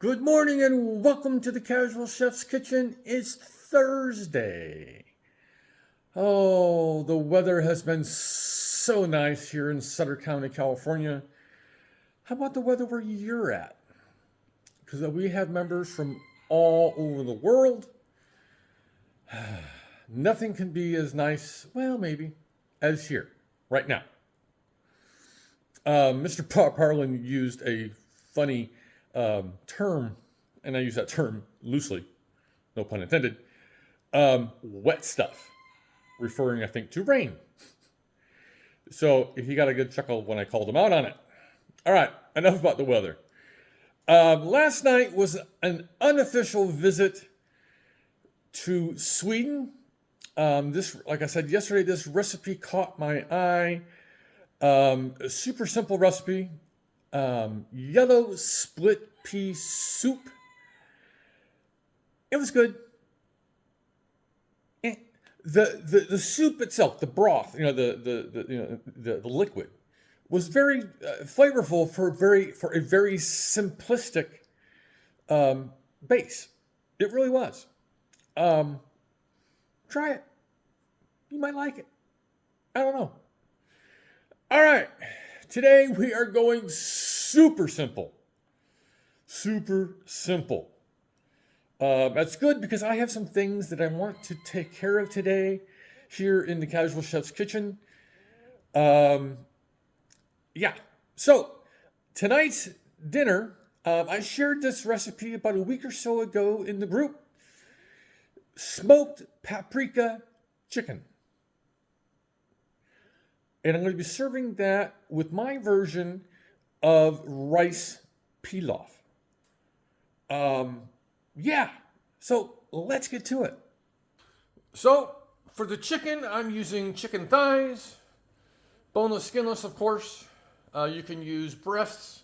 Good morning and welcome to the Casual Chef's Kitchen. It's Thursday. Oh, the weather has been so nice here in Sutter County, California. How about the weather where you're at? Because we have members from all over the world. Nothing can be as nice, well, maybe, as here, right now. Mr. Parlin used a funny term, and I use that term loosely, no pun intended, wet stuff, referring, I think, to rain. So he got a good chuckle when I called him out on it. All right, enough about the weather. Last night was an unofficial visit to Sweden. Like I said yesterday, this recipe caught my eye. A super simple recipe. Yellow split pea soup. It was good. The soup itself, the broth, the liquid, was very flavorful for a very simplistic base. It really was. Try it. You might like it. I don't know. All right. Today we are going super simple. Super simple. That's good because I have some things that I want to take care of today here in the Casual Chef's Kitchen. So tonight's dinner, I shared this recipe about a week or so ago in the group. Smoked paprika chicken. And I'm going to be serving that with my version of rice pilaf. So let's get to it. So for the chicken, I'm using chicken thighs, boneless, skinless, of course. You can use breasts.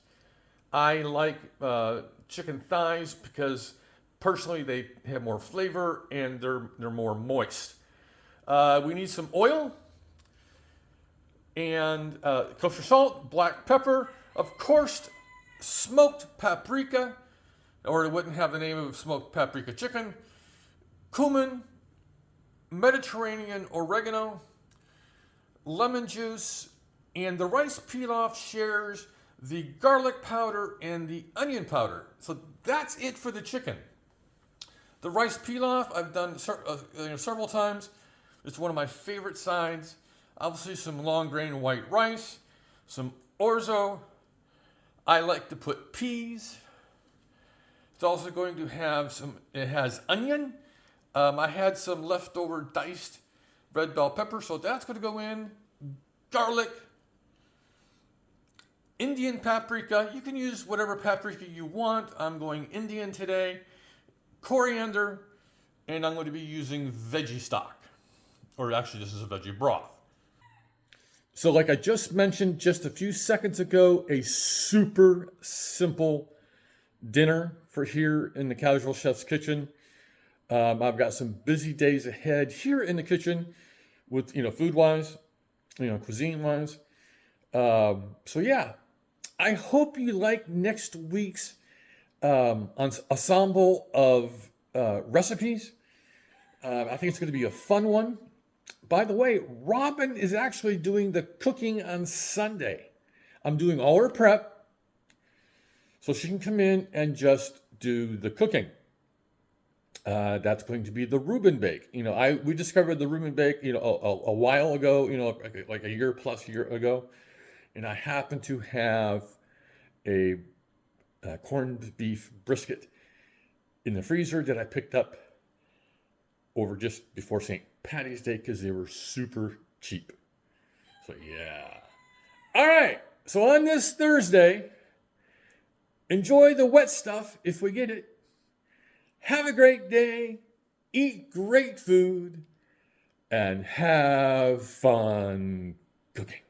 I like chicken thighs because personally they have more flavor and they're more moist. We need some oil and kosher salt, black pepper, of course, smoked paprika, or it wouldn't have the name of smoked paprika chicken, cumin, Mediterranean oregano, lemon juice, and the rice pilaf shares the garlic powder and the onion powder. So that's it for the chicken. The rice pilaf I've done several times. It's one of my favorite sides. Obviously some long grain white rice, some orzo. I like to put peas. It's also going to have it has onion. I had some leftover diced red bell pepper, so that's going to go in. Garlic. Indian paprika. You can use whatever paprika you want. I'm going Indian today. Coriander. And I'm going to be using veggie stock. Or actually, this is a veggie broth. So like I just mentioned just a few seconds ago, a super simple dinner for here in the Casual Chef's Kitchen. I've got some busy days ahead here in the kitchen with, food-wise, cuisine-wise. I hope you like next week's ensemble of recipes. I think it's going to be a fun one. By the way, Robin is actually doing the cooking on Sunday. I'm doing all her prep, so she can come in and just do the cooking. That's going to be the Reuben bake. We discovered the Reuben bake, a while ago, like a year ago, and I happen to have a corned beef brisket in the freezer that I picked up over just before St. Patty's Day because they were super cheap. So yeah. All right. So on this Thursday, enjoy the wet stuff if we get it. Have a great day. Eat great food. And have fun cooking.